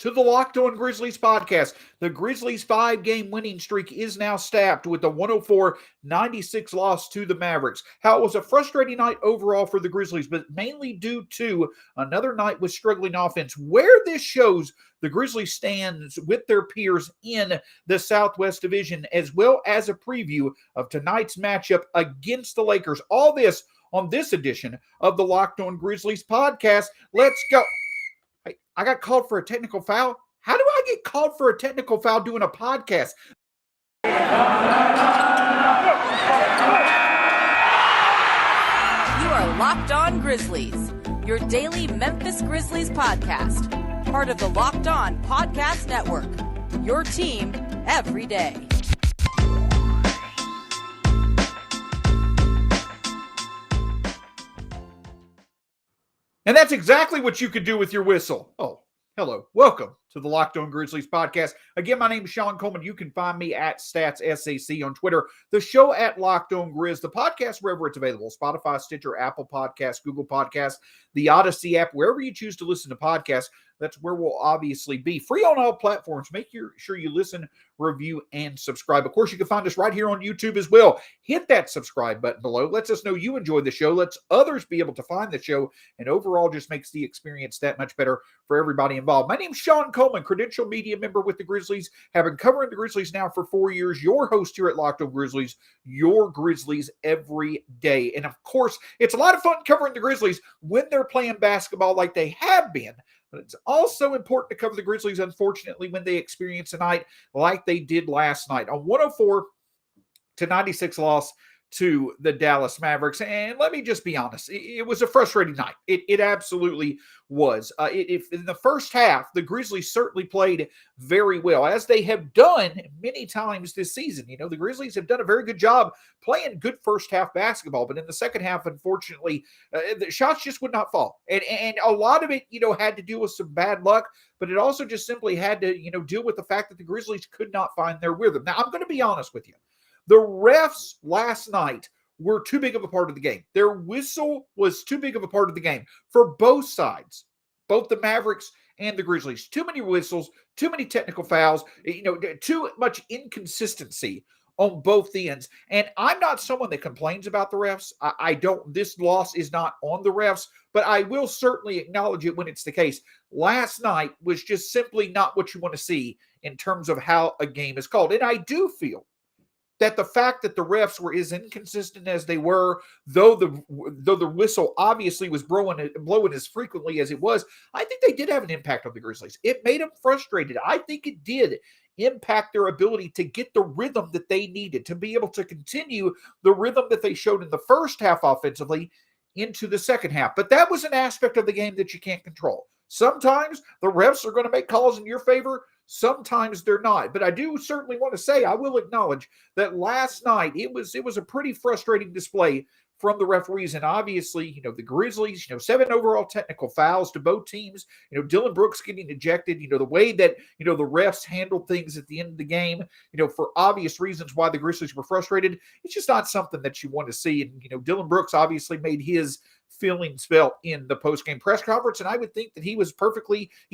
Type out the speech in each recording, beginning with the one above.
to the Locked On Grizzlies podcast. The Grizzlies' 5-game winning streak is now stacked with the 104-96 loss to the Mavericks. How it was a frustrating night overall for the Grizzlies, but mainly due to another night with struggling offense. Where this shows the Grizzlies stands with their peers in the Southwest Division, as well as a preview of tonight's matchup against the Lakers. All this on this edition of the Locked On Grizzlies podcast. Let's go. Hey, I got called for a technical foul. How do I get called for a technical foul doing a podcast? You are Locked On Grizzlies, your daily Memphis Grizzlies podcast. Part of the Locked On Podcast Network, your team every day. And that's exactly what you could do with your whistle. Oh, hello. Welcome to the Locked On Grizzlies podcast. Again, my name is Shawn Coleman. You can find me at StatsSAC on Twitter. The show at Locked On Grizz. The podcast wherever it's available. Spotify, Stitcher, Apple Podcasts, Google Podcasts, the Odyssey app. Wherever you choose to listen to podcasts, that's where we'll obviously be. Free on all platforms. Make sure you listen, review, and subscribe. Of course, you can find us right here on YouTube as well. Hit that subscribe button below. Lets us know you enjoy the show. Lets others be able to find the show. And overall, just makes the experience that much better for everybody involved. My name's Shawn Coleman, credential media member with the Grizzlies. Have been covering the Grizzlies now for 4 years. Your host here at Locked On Grizzlies. Your Grizzlies every day. And of course, it's a lot of fun covering the Grizzlies when they're playing basketball like they have been. But it's also important to cover the Grizzlies, unfortunately, when they experience a night like they did last night. A 104-96 loss to the Dallas Mavericks. And let me just be honest, it was a frustrating night. It absolutely was. If in the first half, the Grizzlies certainly played very well, as they have done many times this season. You know, the Grizzlies have done a very good job playing good first half basketball, but in the second half, unfortunately, the shots just would not fall. And a lot of it, had to do with some bad luck, but it also just simply had to, deal with the fact that the Grizzlies could not find their rhythm. Now, I'm going to be honest with you. The refs last night were too big of a part of the game. Their whistle was too big of a part of the game for both sides, both the Mavericks and the Grizzlies. Too many whistles, too many technical fouls, too much inconsistency on both the ends. And I'm not someone that complains about the refs. I don't. This loss is not on the refs, but I will certainly acknowledge it when it's the case. Last night was just simply not what you want to see in terms of how a game is called. And I do feel that the fact that the refs were as inconsistent as they were, though the whistle obviously was blowing as frequently as it was, I think they did have an impact on the Grizzlies. It made them frustrated. I think it did impact their ability to get the rhythm that they needed, to be able to continue the rhythm that they showed in the first half offensively into the second half. But that was an aspect of the game that you can't control. Sometimes the refs are going to make calls in your favor. Sometimes they're not. But I do certainly want to say, I will acknowledge that last night it was a pretty frustrating display from the referees. And obviously, the Grizzlies, 7 overall technical fouls to both teams, Dillon Brooks getting ejected, the way that, the refs handled things at the end of the game, for obvious reasons why the Grizzlies were frustrated. It's just not something that you want to see. And, Dillon Brooks obviously made his feelings felt in the post-game press conference. And I would think that he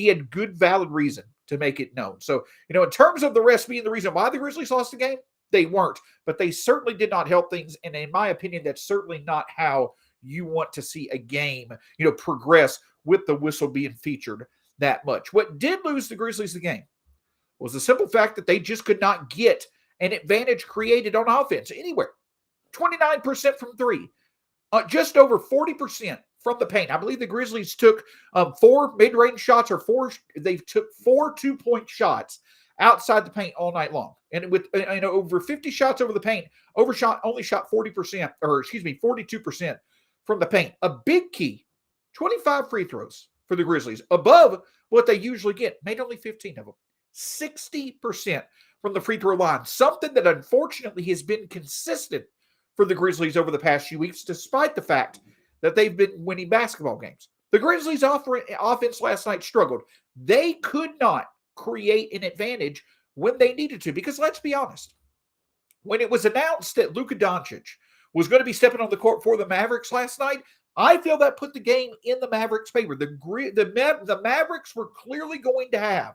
had good, valid reason to make it known. So, in terms of the refs being the reason why the Grizzlies lost the game, they weren't, but they certainly did not help things. And in my opinion, that's certainly not how you want to see a game, progress with the whistle being featured that much. What did lose the Grizzlies the game was the simple fact that they just could not get an advantage created on offense anywhere. 29% from three, just over 40% from the paint. I believe the Grizzlies took 4 mid-range shots, they took 4 2-point shots outside the paint all night long. And with over 50 shots over the paint, only shot 42% from the paint. A big key, 25 free throws for the Grizzlies, above what they usually get. Made only 15 of them. 60% from the free throw line. Something that unfortunately has been consistent for the Grizzlies over the past few weeks, despite the fact that they've been winning basketball games. The Grizzlies' offense last night struggled. They could not create an advantage when they needed to, because let's be honest, when it was announced that Luka Doncic was going to be stepping on the court for the Mavericks last night, I feel that put the game in the Mavericks' favor. The Mavericks were clearly going to have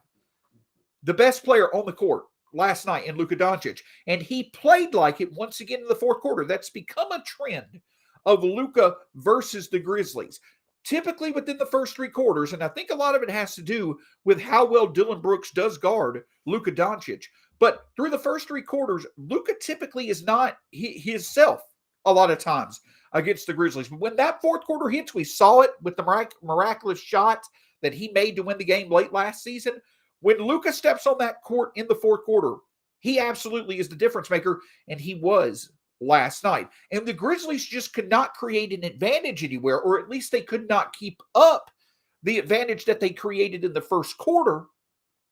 the best player on the court last night in Luka Doncic, and he played like it once again in the fourth quarter. That's become a trend of Luka versus the Grizzlies. Typically within the first three quarters, and I think a lot of it has to do with how well Dillon Brooks does guard Luka Doncic. But through the first three quarters, Luka typically is not himself a lot of times against the Grizzlies. But when that fourth quarter hits, we saw it with the miraculous shot that he made to win the game late last season. When Luka steps on that court in the fourth quarter, he absolutely is the difference maker, and he was last night. And the Grizzlies just could not create an advantage anywhere, or at least they could not keep up the advantage that they created in the first quarter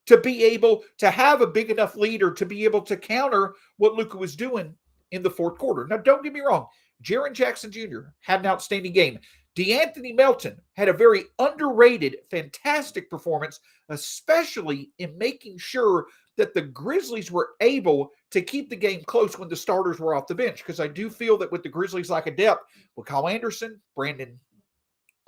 to be able to have a big enough lead or to be able to counter what Luka was doing in the fourth quarter. Now, don't get me wrong. Jaren Jackson Jr. had an outstanding game. DeAnthony Melton had a very underrated, fantastic performance, especially in making sure that the Grizzlies were able to keep the game close when the starters were off the bench. Because I do feel that with the Grizzlies' lack of depth, with Kyle Anderson, Brandon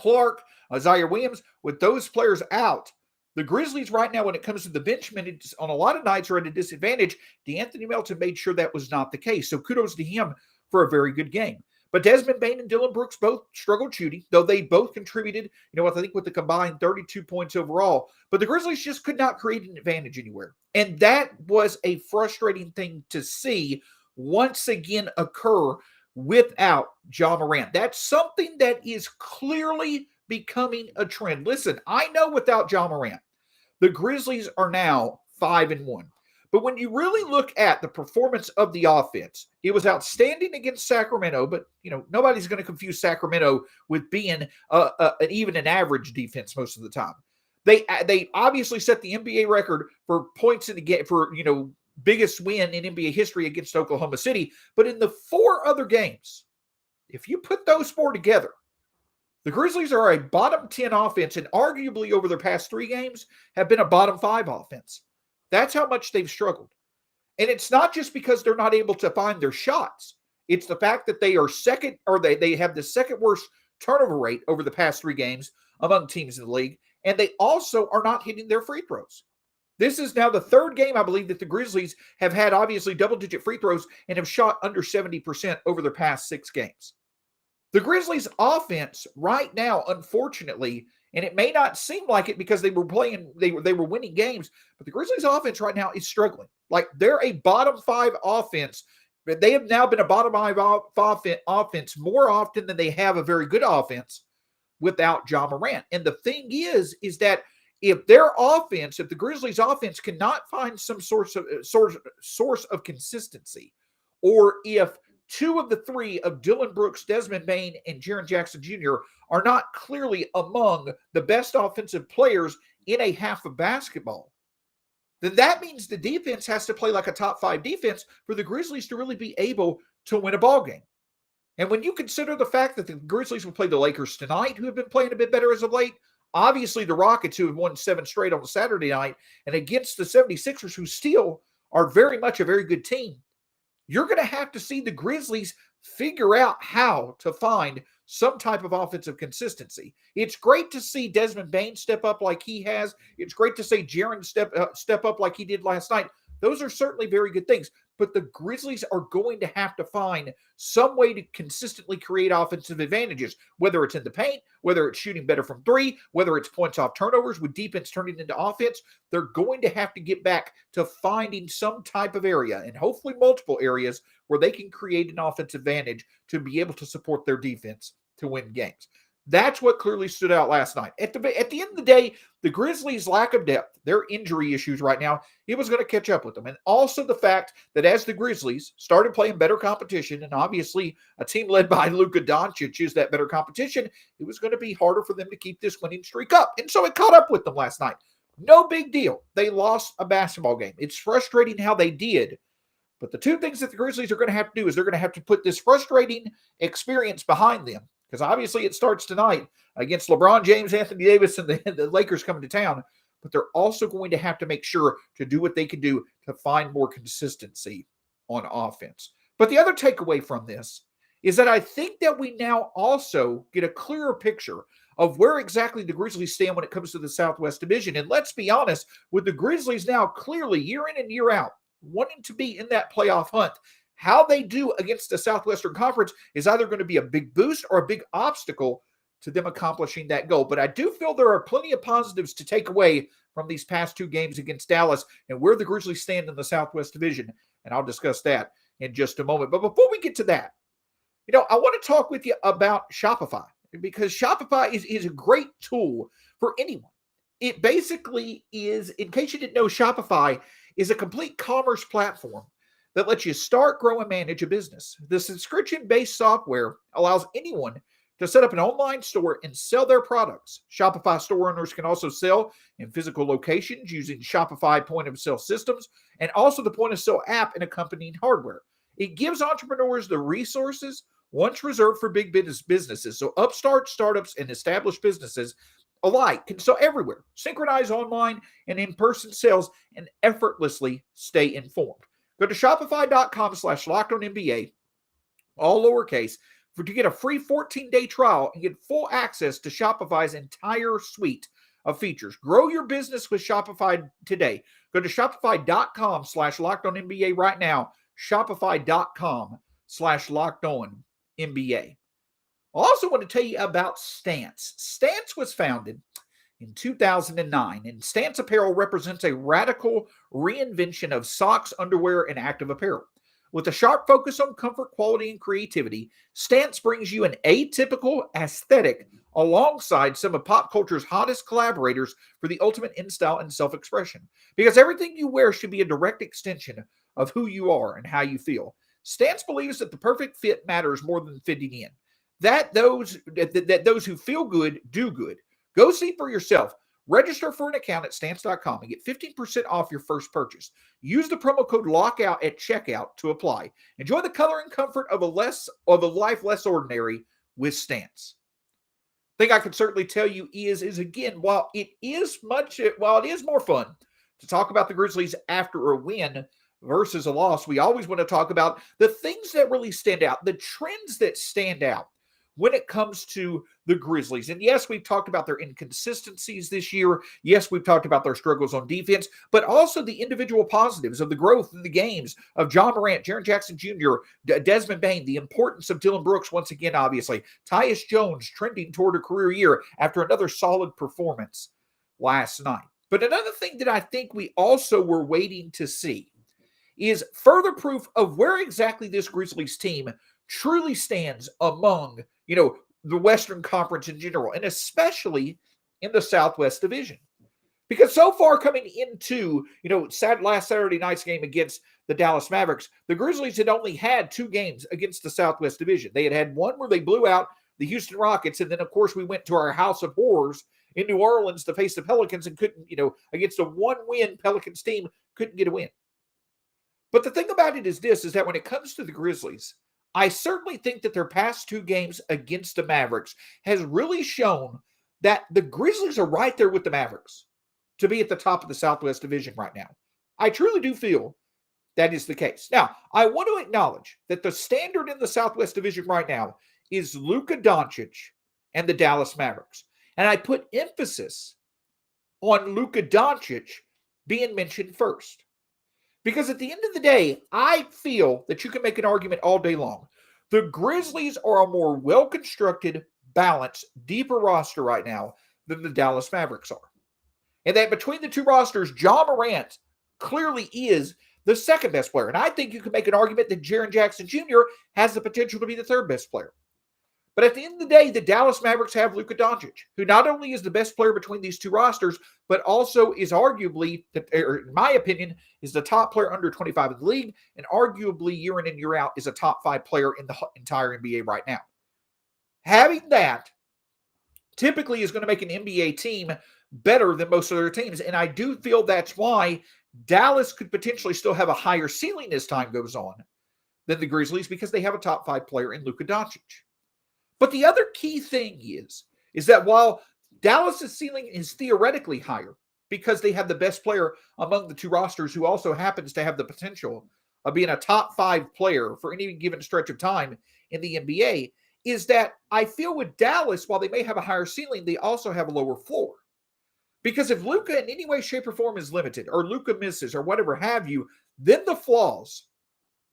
Clark, Isaiah Williams, with those players out, the Grizzlies right now, when it comes to the bench minutes, on a lot of nights are at a disadvantage. DeAnthony Melton made sure that was not the case. So kudos to him for a very good game. But Desmond Bane and Dillon Brooks both struggled shooting, though they both contributed, I think with the combined 32 points overall. But the Grizzlies just could not create an advantage anywhere. And that was a frustrating thing to see once again occur without Ja Morant. That's something that is clearly becoming a trend. Listen, I know without Ja Morant, the Grizzlies are now 5-1. But when you really look at the performance of the offense, it was outstanding against Sacramento, but nobody's going to confuse Sacramento with being even an average defense most of the time. They obviously set the NBA record for points in the game for biggest win in NBA history against Oklahoma City. But in the four other games, if you put those four together, the Grizzlies are a bottom 10 offense, and arguably over their past three games have been a bottom 5 offense. That's how much they've struggled. And it's not just because they're not able to find their shots. It's the fact that they are second, or they have the second worst turnover rate over the past three games among teams in the league. And they also are not hitting their free throws. This is now the third game, I believe, that the Grizzlies have had obviously double-digit free throws and have shot under 70% over their past 6 games. The Grizzlies' offense right now, unfortunately, and it may not seem like it because they were winning games, but the Grizzlies' offense right now is struggling. Like, they're a bottom 5 offense, but they have now been a bottom 5 offense more often than they have a very good offense without Ja Morant. And the thing is that if the Grizzlies' offense cannot find some source of consistency, or if 2 of the 3 of Dillon Brooks, Desmond Bane, and Jaren Jackson Jr. are not clearly among the best offensive players in a half of basketball, then that means the defense has to play like a top 5 defense for the Grizzlies to really be able to win a ball game. And when you consider the fact that the Grizzlies will play the Lakers tonight, who have been playing a bit better as of late, obviously the Rockets, who have won 7 straight on Saturday night, and against the 76ers, who still are very much a very good team, you're going to have to see the Grizzlies figure out how to find some type of offensive consistency. It's great to see Desmond Bane step up like he has. It's great to see Jaren step up like he did last night. Those are certainly very good things. But the Grizzlies are going to have to find some way to consistently create offensive advantages, whether it's in the paint, whether it's shooting better from 3, whether it's points off turnovers with defense turning into offense. They're going to have to get back to finding some type of area, and hopefully multiple areas, where they can create an offensive advantage to be able to support their defense to win games. That's what clearly stood out last night. At the end of the day, the Grizzlies' lack of depth, their injury issues right now, it was going to catch up with them. And also the fact that as the Grizzlies started playing better competition, and obviously a team led by Luka Doncic is that better competition, it was going to be harder for them to keep this winning streak up. And so it caught up with them last night. No big deal. They lost a basketball game. It's frustrating how they did. But the 2 things that the Grizzlies are going to have to do is they're going to have to put this frustrating experience behind them, because obviously it starts tonight against LeBron James, Anthony Davis, and the Lakers coming to town. But they're also going to have to make sure to do what they can do to find more consistency on offense. But the other takeaway from this is that I think that we now also get a clearer picture of where exactly the Grizzlies stand when it comes to the Southwest Division. And let's be honest, with the Grizzlies now clearly year in and year out wanting to be in that playoff hunt, how they do against the Southwestern Conference is either going to be a big boost or a big obstacle to them accomplishing that goal. But I do feel there are plenty of positives to take away from these past two games against Dallas and where the Grizzlies stand in the Southwest Division. And I'll discuss that in just a moment. But before we get to that, I want to talk with you about Shopify, because Shopify is a great tool for anyone. It basically is, in case you didn't know, Shopify is a complete commerce platform that lets you start, grow, and manage a business. The subscription-based software allows anyone to set up an online store and sell their products. Shopify store owners can also sell in physical locations using Shopify point-of-sale systems and also the point-of-sale app and accompanying hardware. It gives entrepreneurs the resources once reserved for big businesses. So upstart, startups, and established businesses alike can sell everywhere, synchronize online and in-person sales, and effortlessly stay informed. Go to shopify.com/LockedOnNBA, all lowercase, to get a free 14-day trial and get full access to Shopify's entire suite of features. Grow your business with Shopify today. Go to shopify.com/LockedOnNBA right now. Shopify.com/LockedOnNBA. I also want to tell you about Stance. Stance was founded in 2009, and Stance Apparel represents a radical reinvention of socks, underwear, and active apparel. With a sharp focus on comfort, quality, and creativity, Stance brings you an atypical aesthetic alongside some of pop culture's hottest collaborators for the ultimate in style and self-expression. Because everything you wear should be a direct extension of who you are and how you feel. Stance believes that the perfect fit matters more than fitting in. That those who feel good do good. Go see for yourself. Register for an account at stance.com and get 15% off your first purchase. Use the promo code LOCKOUT at checkout to apply. Enjoy the color and comfort of a life less ordinary with Stance. Thing I can certainly tell you is again, while it is more fun to talk about the Grizzlies after a win versus a loss, we always want to talk about the things that really stand out, the trends that stand out when it comes to the Grizzlies. And yes, we've talked about their inconsistencies this year. Yes, we've talked about their struggles on defense, but also the individual positives of the growth in the games of John Morant, Jaren Jackson Jr., Desmond Bane, the importance of Dylan Brooks once again, obviously. Tyus Jones trending toward a career year after another solid performance last night. But another thing that I think we also were waiting to see is further proof of where exactly this Grizzlies team truly stands among, the Western Conference in general, and especially in the Southwest Division. Because so far coming into, last Saturday night's game against the Dallas Mavericks, the Grizzlies had only had two games against the Southwest Division. They had one where they blew out the Houston Rockets, and then, of course, we went to our house of horrors in New Orleans to face the Pelicans and couldn't, against a one-win Pelicans team, couldn't get a win. But the thing about it is that when it comes to the Grizzlies, I certainly think that their past two games against the Mavericks has really shown that the Grizzlies are right there with the Mavericks to be at the top of the Southwest Division right now. I truly do feel that is the case. Now, I want to acknowledge that the standard in the Southwest Division right now is Luka Doncic and the Dallas Mavericks. And I put emphasis on Luka Doncic being mentioned first. Because at the end of the day, I feel that you can make an argument all day long. The Grizzlies are a more well-constructed, balanced, deeper roster right now than the Dallas Mavericks are. And that between the two rosters, John Morant clearly is the second best player. And I think you can make an argument that Jaren Jackson Jr. has the potential to be the third best player. But at the end of the day, the Dallas Mavericks have Luka Doncic, who not only is the best player between these two rosters, but also is arguably, in my opinion, is the top player under 25 in the league, and arguably year in and year out is a top 5 player in the entire NBA right now. Having that typically is going to make an NBA team better than most of their teams, and I do feel that's why Dallas could potentially still have a higher ceiling as time goes on than the Grizzlies, because they have a top 5 player in Luka Doncic. But the other key thing is that while Dallas' ceiling is theoretically higher because they have the best player among the two rosters who also happens to have the potential of being a top 5 player for any given stretch of time, in the NBA, is that I feel with Dallas, while they may have a higher ceiling, they also have a lower floor. Because if Luka in any way, shape, or form is limited, or Luka misses, or whatever have you, then the flaws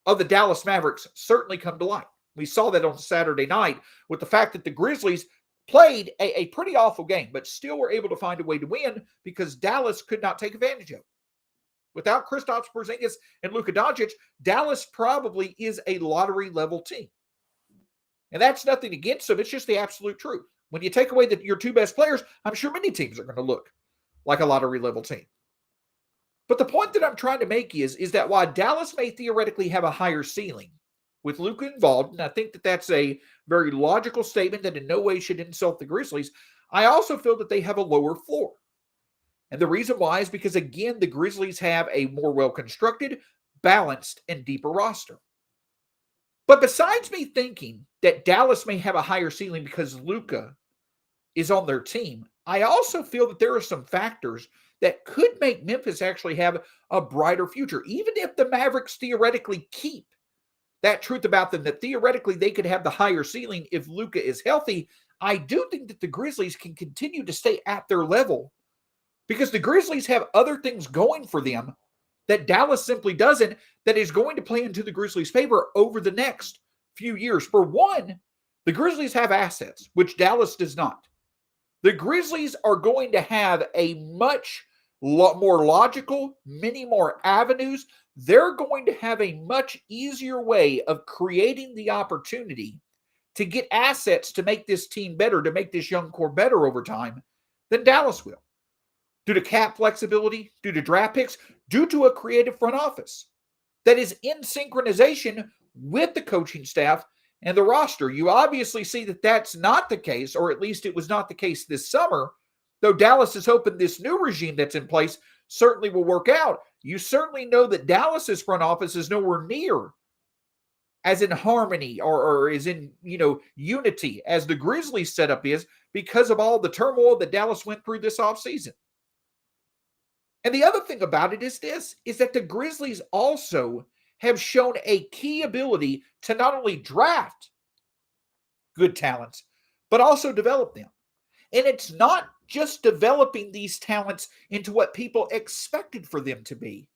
of the Dallas Mavericks certainly come to light. We saw that on Saturday night with the fact that the Grizzlies played a pretty awful game, but still were able to find a way to win because Dallas could not take advantage of it. Without Kristaps Porzingis and Luka Doncic, Dallas probably is a lottery-level team. And that's nothing against them. It's just the absolute truth. When you take away your two best players, I'm sure many teams are going to look like a lottery-level team. But the point that I'm trying to make is that while Dallas may theoretically have a higher ceiling with Luka involved, and I think that that's a very logical statement that in no way should insult the Grizzlies, I also feel that they have a lower floor. And the reason why is because, again, the Grizzlies have a more well-constructed, balanced, and deeper roster. But besides me thinking that Dallas may have a higher ceiling because Luka is on their team, I also feel that there are some factors that could make Memphis actually have a brighter future, even if the Mavericks theoretically keep that truth about them, that theoretically they could have the higher ceiling if Luka is healthy. I do think that the Grizzlies can continue to stay at their level because the Grizzlies have other things going for them that Dallas simply doesn't, that is going to play into the Grizzlies' favor over the next few years. For one, the Grizzlies have assets, which Dallas does not. The Grizzlies are going to have a much more logical, many more avenues. They're going to have a much easier way of creating the opportunity to get assets to make this team better, to make this young core better over time than Dallas will. Due to cap flexibility, due to draft picks, due to a creative front office that is in synchronization with the coaching staff and the roster. You obviously see that that's not the case, or at least it was not the case this summer, though Dallas is hoping this new regime that's in place certainly will work out. You certainly know that Dallas's front office is nowhere near as in harmony or is in, unity as the Grizzlies setup is because of all the turmoil that Dallas went through this offseason. And the other thing about it is that the Grizzlies also have shown a key ability to not only draft good talents, but also develop them. And it's not just developing these talents into what people expected for them to be.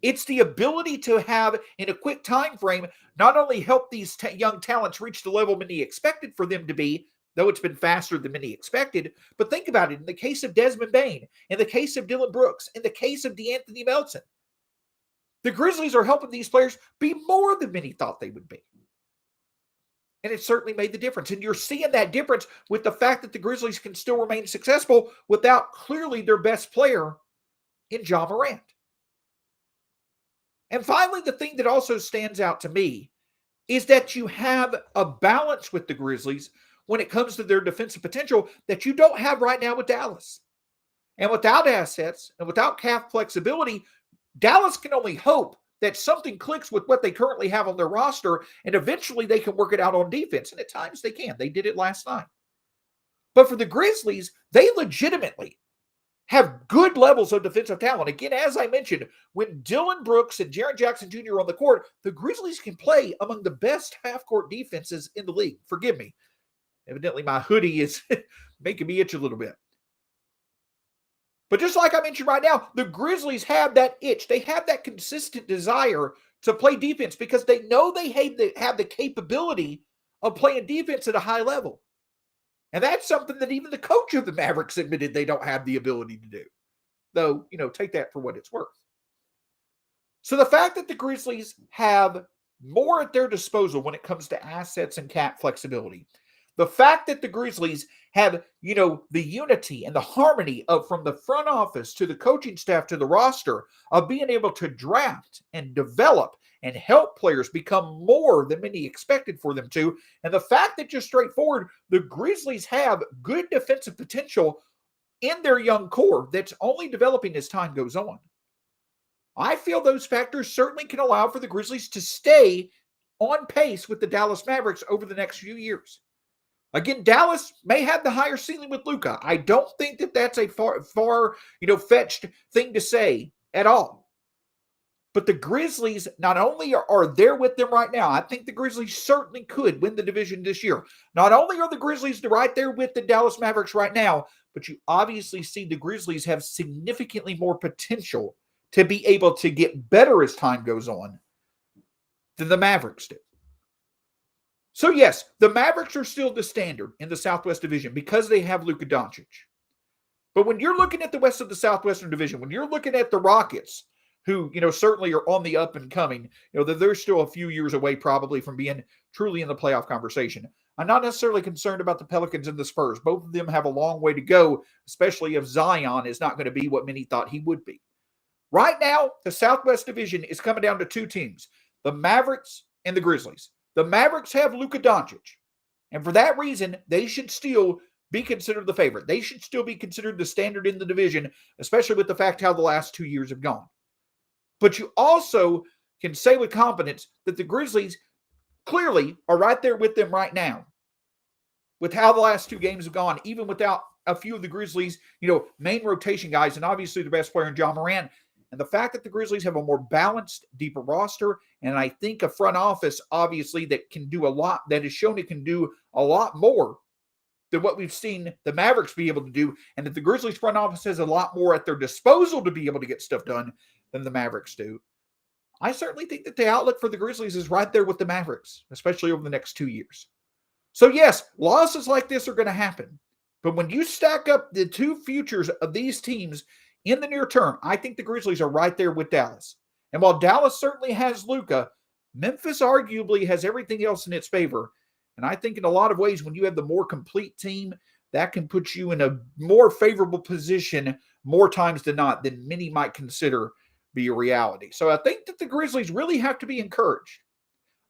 It's the ability to have, in a quick time frame, not only help these young talents reach the level many expected for them to be, though it's been faster than many expected. But think about it. In the case of Desmond Bane, in the case of Dillon Brooks, in the case of DeAnthony Melton, the Grizzlies are helping these players be more than many thought they would be. And it certainly made the difference. And you're seeing that difference with the fact that the Grizzlies can still remain successful without clearly their best player in Ja Morant. And finally, the thing that also stands out to me is that you have a balance with the Grizzlies when it comes to their defensive potential that you don't have right now with Dallas. And without assets and without cap flexibility, Dallas can only hope that something clicks with what they currently have on their roster, and eventually they can work it out on defense. And at times they can. They did it last night. But for the Grizzlies, they legitimately have good levels of defensive talent. Again, as I mentioned, when Dillon Brooks and Jaren Jackson Jr. are on the court, the Grizzlies can play among the best half-court defenses in the league. Forgive me. Evidently, my hoodie is making me itch a little bit. But just like I mentioned right now, the Grizzlies have that itch. They have that consistent desire to play defense because they know they have the capability of playing defense at a high level. And that's something that even the coach of the Mavericks admitted they don't have the ability to do. Though, take that for what it's worth. So the fact that the Grizzlies have more at their disposal when it comes to assets and cap flexibility, the fact that the Grizzlies have, the unity and the harmony of from the front office to the coaching staff to the roster of being able to draft and develop and help players become more than many expected for them to, and the fact that just straightforward, the Grizzlies have good defensive potential in their young core that's only developing as time goes on. I feel those factors certainly can allow for the Grizzlies to stay on pace with the Dallas Mavericks over the next few years. Again, Dallas may have the higher ceiling with Luka. I don't think that that's a far fetched thing to say at all. But the Grizzlies not only are there with them right now, I think the Grizzlies certainly could win the division this year. Not only are the Grizzlies right there with the Dallas Mavericks right now, but you obviously see the Grizzlies have significantly more potential to be able to get better as time goes on than the Mavericks do. So yes, the Mavericks are still the standard in the Southwest Division because they have Luka Doncic. But when you're looking at the rest of the Southwestern Division, when you're looking at the Rockets, who, certainly are on the up and coming, they're still a few years away probably from being truly in the playoff conversation. I'm not necessarily concerned about the Pelicans and the Spurs. Both of them have a long way to go, especially if Zion is not going to be what many thought he would be. Right now, the Southwest Division is coming down to two teams, the Mavericks and the Grizzlies. The Mavericks have Luka Doncic, and for that reason, they should still be considered the favorite. They should still be considered the standard in the division, especially with the fact how the last 2 years have gone. But you also can say with confidence that the Grizzlies clearly are right there with them right now. With how the last 2 games have gone, even without a few of the Grizzlies, main rotation guys, and obviously the best player in John Morant. And the fact that the Grizzlies have a more balanced, deeper roster, and I think a front office, obviously, that can do a lot, that has shown it can do a lot more than what we've seen the Mavericks be able to do, and that the Grizzlies front office has a lot more at their disposal to be able to get stuff done than the Mavericks do. I certainly think that the outlook for the Grizzlies is right there with the Mavericks, especially over the next 2 years. So yes, losses like this are going to happen. But when you stack up the two futures of these teams in the near term, I think the Grizzlies are right there with Dallas. And while Dallas certainly has Luka, Memphis arguably has everything else in its favor. And I think in a lot of ways, when you have the more complete team, that can put you in a more favorable position more times than not than many might consider be a reality. So I think that the Grizzlies really have to be encouraged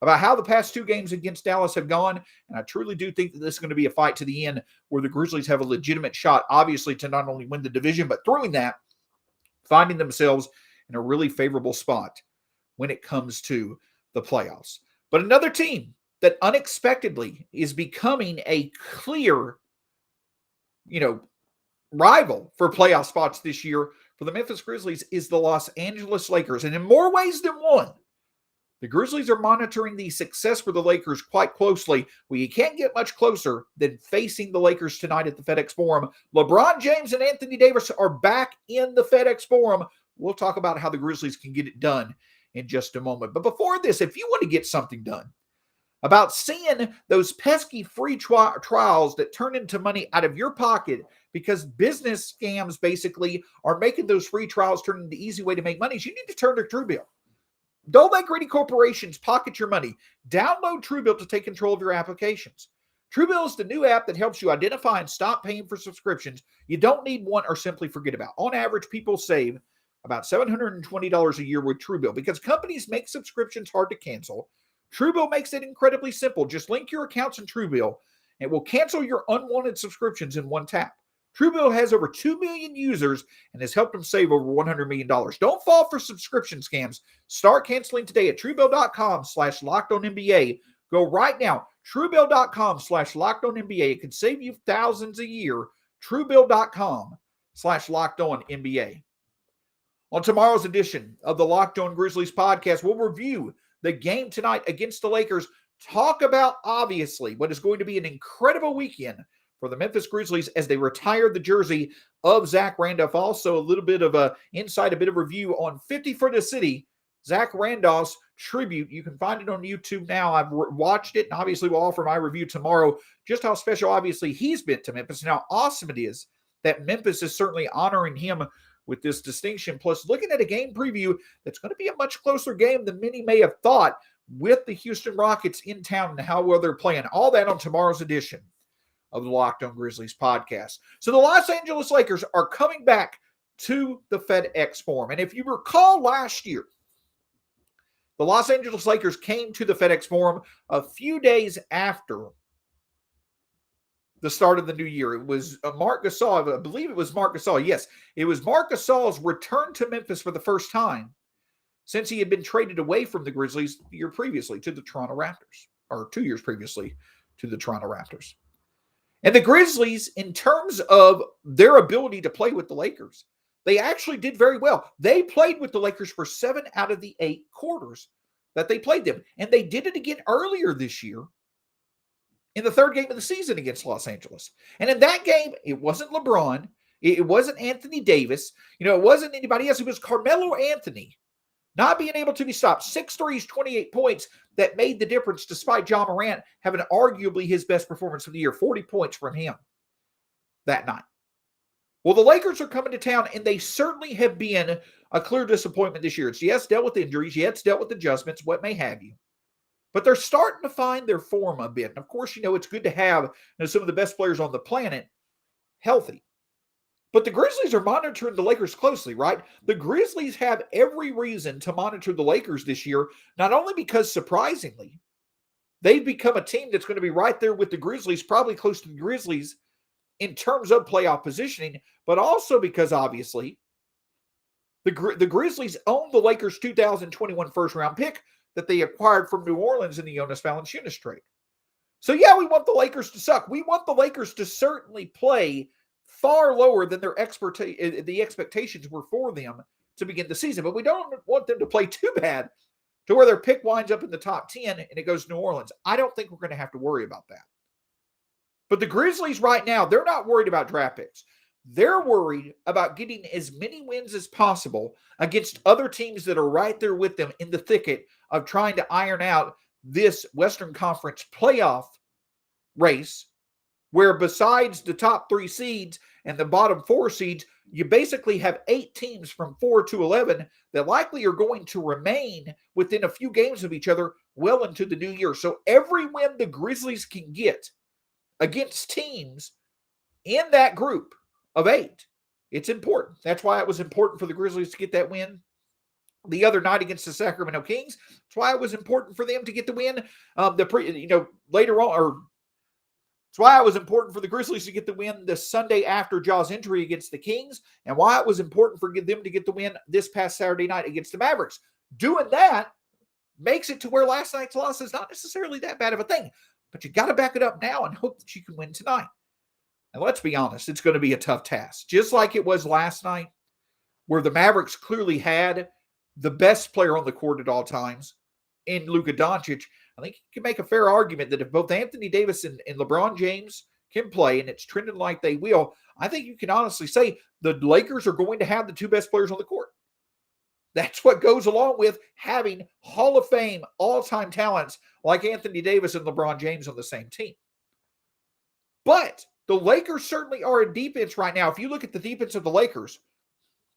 about how the past 2 games against Dallas have gone. And I truly do think that this is going to be a fight to the end where the Grizzlies have a legitimate shot, obviously, to not only win the division, but through that, finding themselves in a really favorable spot when it comes to the playoffs. But another team that unexpectedly is becoming a clear, rival for playoff spots this year for the Memphis Grizzlies is the Los Angeles Lakers. And in more ways than one, the Grizzlies are monitoring the success for the Lakers quite closely. Well, you can't get much closer than facing the Lakers tonight at the FedEx Forum. LeBron James and Anthony Davis are back in the FedEx Forum. We'll talk about how the Grizzlies can get it done in just a moment. But before this, if you want to get something done about seeing those pesky free trials that turn into money out of your pocket because business scams basically are making those free trials turn into the easy way to make money, you need to turn to Truebill. Don't let greedy corporations pocket your money. Download Truebill to take control of your applications. Truebill is the new app that helps you identify and stop paying for subscriptions you don't need, want, or simply forget about. On average, people save about $720 a year with Truebill because companies make subscriptions hard to cancel. Truebill makes it incredibly simple. Just link your accounts in Truebill. It will cancel your unwanted subscriptions in one tap. Truebill has over 2 million users and has helped them save over $100 million. Don't fall for subscription scams. Start canceling today at Truebill.com/LockedOnNBA. Go right now. Truebill.com/LockedOnNBA. It can save you thousands a year. Truebill.com/LockedOnNBA. On tomorrow's edition of the Locked On Grizzlies podcast, we'll review the game tonight against the Lakers. Talk about, obviously, what is going to be an incredible weekend for the Memphis Grizzlies as they retire the jersey of Zach Randolph. Also, a little bit of a bit of review on 50 for the City, Zach Randolph's tribute. You can find it on YouTube now. I've watched it, and obviously will offer my review tomorrow. Just how special, obviously, he's been to Memphis, and how awesome it is that Memphis is certainly honoring him with this distinction. Plus, looking at a game preview that's going to be a much closer game than many may have thought with the Houston Rockets in town and how well they're playing. All that on tomorrow's edition of the Locked On Grizzlies podcast. So the Los Angeles Lakers are coming back to the FedEx Forum. And if you recall last year, the Los Angeles Lakers came to the FedEx Forum a few days after the start of the new year. It was Marc Gasol. I believe it was Marc Gasol. Yes, it was Marc Gasol's return to Memphis for the first time since he had been traded away from the Grizzlies the year previously to the Toronto Raptors, or 2 years previously to the Toronto Raptors. And the Grizzlies, in terms of their ability to play with the Lakers, They actually did very well. They played with the Lakers for 7 out of the 8 quarters that they played them. And they did it again earlier this year in the third game of the season against Los Angeles. And in that game, it wasn't LeBron. It wasn't Anthony Davis. It wasn't anybody else. It was Carmelo Anthony not being able to be stopped. 6 threes, 28 points that made the difference despite Ja Morant having arguably his best performance of the year. 40 points from him that night. Well, the Lakers are coming to town, and they certainly have been a clear disappointment this year. It's, yes, dealt with injuries. Yes, dealt with adjustments, what may have you. But they're starting to find their form a bit. And, of course, it's good to have some of the best players on the planet healthy. But the Grizzlies are monitoring the Lakers closely, right? The Grizzlies have every reason to monitor the Lakers this year, not only because, surprisingly, they've become a team that's going to be right there with the Grizzlies, probably close to the Grizzlies in terms of playoff positioning, but also because, obviously, the Grizzlies own the Lakers' 2021 first-round pick that they acquired from New Orleans in the Jonas Valanciunas trade. So, yeah, we want the Lakers to suck. We want the Lakers to certainly play far lower than the expectations were for them to begin the season. But we don't want them to play too bad to where their pick winds up in the top 10 and it goes to New Orleans. I don't think we're going to have to worry about that. But the Grizzlies right now, they're not worried about draft picks. They're worried about getting as many wins as possible against other teams that are right there with them in the thicket of trying to iron out this Western Conference playoff race, where besides the top 3 seeds and the bottom 4 seeds, you basically have 8 teams from 4 to 11 that likely are going to remain within a few games of each other well into the new year. So every win the Grizzlies can get against teams in that group of 8, it's important. That's why it was important for the Grizzlies to get that win the other night against the Sacramento Kings. That's why it was important for them to get the win later on, or that's why it was important for the Grizzlies to get the win the Sunday after Ja's injury against the Kings, and why it was important for them to get the win this past Saturday night against the Mavericks. Doing that makes it to where last night's loss is not necessarily that bad of a thing, but you got to back it up now and hope that you can win tonight. And let's be honest, it's going to be a tough task, just like it was last night, where the Mavericks clearly had the best player on the court at all times in Luka Doncic. I think you can make a fair argument that if both Anthony Davis and LeBron James can play, and it's trending like they will, I think you can honestly say the Lakers are going to have the 2 best players on the court. That's what goes along with having Hall of Fame all-time talents like Anthony Davis and LeBron James on the same team. But the Lakers certainly are a defense right now. If you look at the defense of the Lakers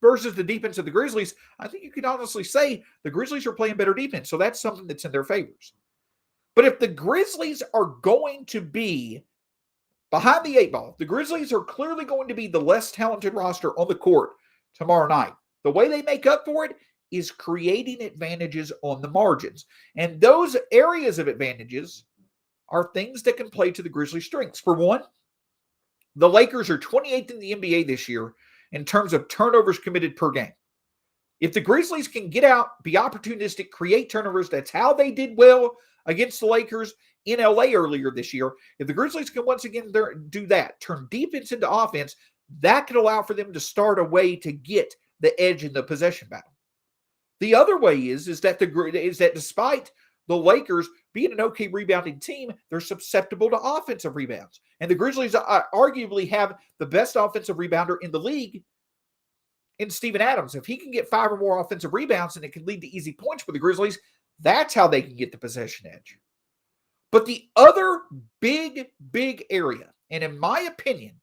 versus the defense of the Grizzlies, I think you can honestly say the Grizzlies are playing better defense. So that's something that's in their favors. But if the Grizzlies are going to be behind the 8 ball, the Grizzlies are clearly going to be the less talented roster on the court tomorrow night. The way they make up for it is creating advantages on the margins. And those areas of advantages are things that can play to the Grizzlies' strengths. For one, the Lakers are 28th in the NBA this year in terms of turnovers committed per game. If the Grizzlies can get out, be opportunistic, create turnovers, that's how they did well against the Lakers in LA earlier this year. If the Grizzlies can once again do that, turn defense into offense, that could allow for them to start a way to get the edge in the possession battle. The other way is that despite the Lakers being an okay rebounding team, they're susceptible to offensive rebounds. And the Grizzlies arguably have the best offensive rebounder in the league in Steven Adams. If he can get 5 or more offensive rebounds and it can lead to easy points for the Grizzlies, that's how they can get the possession edge. But the other big area, and in my opinion,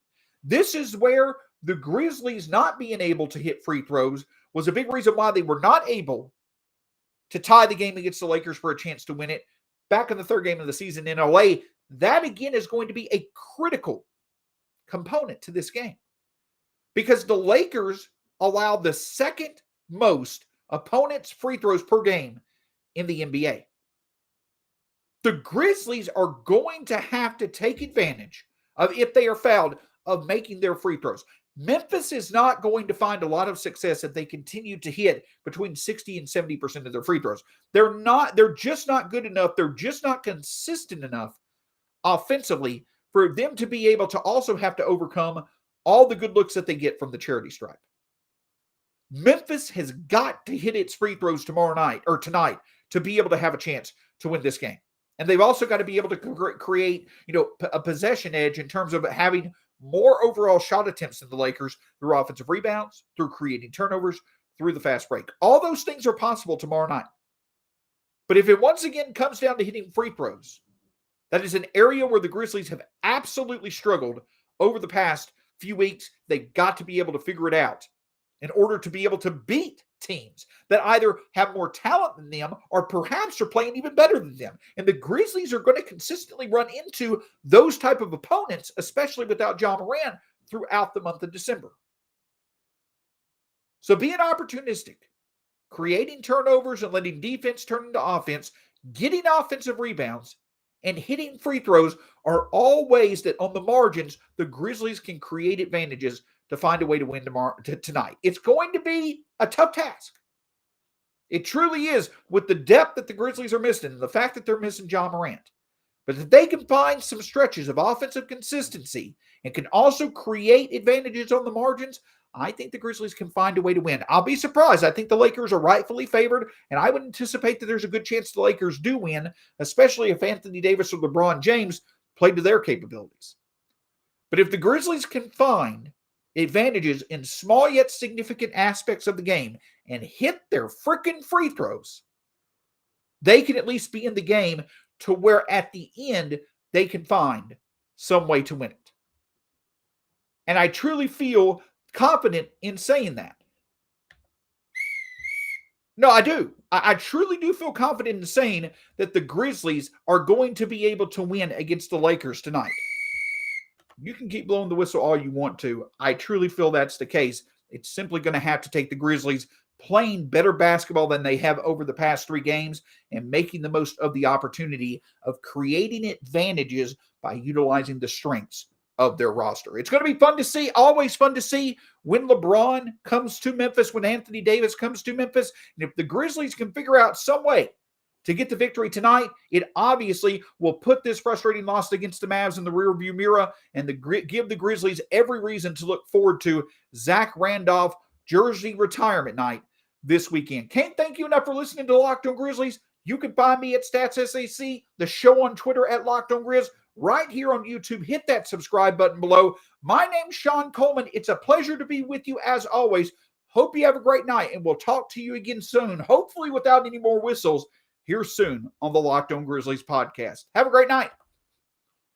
this is where the Grizzlies not being able to hit free throws was a big reason why they were not able to tie the game against the Lakers for a chance to win it back in the third game of the season in LA. That, again, is going to be a critical component to this game because the Lakers allow the second most opponents' free throws per game in the NBA. The Grizzlies are going to have to take advantage of, if they are fouled, of making their free throws. Memphis is not going to find a lot of success if they continue to hit between 60 and 70% of their free throws. They're just not good enough. They're just not consistent enough offensively for them to be able to also have to overcome all the good looks that they get from the charity stripe. Memphis has got to hit its free throws tonight to be able to have a chance to win this game. And they've also got to be able to create, a possession edge in terms of having more overall shot attempts than the Lakers through offensive rebounds, through creating turnovers, through the fast break. All those things are possible tomorrow night. But if it once again comes down to hitting free throws, that is an area where the Grizzlies have absolutely struggled over the past few weeks. They've got to be able to figure it out in order to be able to beat teams that either have more talent than them or perhaps are playing even better than them. And the Grizzlies are going to consistently run into those type of opponents, especially without John Morant, throughout the month of December. So being opportunistic, creating turnovers and letting defense turn into offense, getting offensive rebounds, and hitting free throws are all ways that on the margins, the Grizzlies can create advantages to find a way to win tonight. It's going to be a tough task. It truly is, with the depth that the Grizzlies are missing and the fact that they're missing John Morant. But if they can find some stretches of offensive consistency and can also create advantages on the margins, I think the Grizzlies can find a way to win. I'll be surprised. I think the Lakers are rightfully favored, and I would anticipate that there's a good chance the Lakers do win, especially if Anthony Davis or LeBron James play to their capabilities. But if the Grizzlies can find advantages in small yet significant aspects of the game and hit their freaking free throws, they can at least be in the game to where at the end they can find some way to win it. And I truly feel confident in saying that. No, I do. I truly do feel confident in saying that the Grizzlies are going to be able to win against the Lakers tonight. You can keep blowing the whistle all you want to. I truly feel that's the case. It's simply going to have to take the Grizzlies playing better basketball than they have over the past 3 games and making the most of the opportunity of creating advantages by utilizing the strengths of their roster. It's going to be fun to see, always fun to see when LeBron comes to Memphis, when Anthony Davis comes to Memphis. And if the Grizzlies can figure out some way to get the victory tonight, it obviously will put this frustrating loss against the Mavs in the rearview mirror and give the Grizzlies every reason to look forward to Zach Randolph jersey retirement night this weekend. Can't thank you enough for listening to Locked On Grizzlies. You can find me at StatsSAC, the show on Twitter at Locked On Grizz, right here on YouTube. Hit that subscribe button below. My name's Shawn Coleman. It's a pleasure to be with you as always. Hope you have a great night, and we'll talk to you again soon, hopefully without any more whistles, here soon on the Locked On Grizzlies podcast. Have a great night.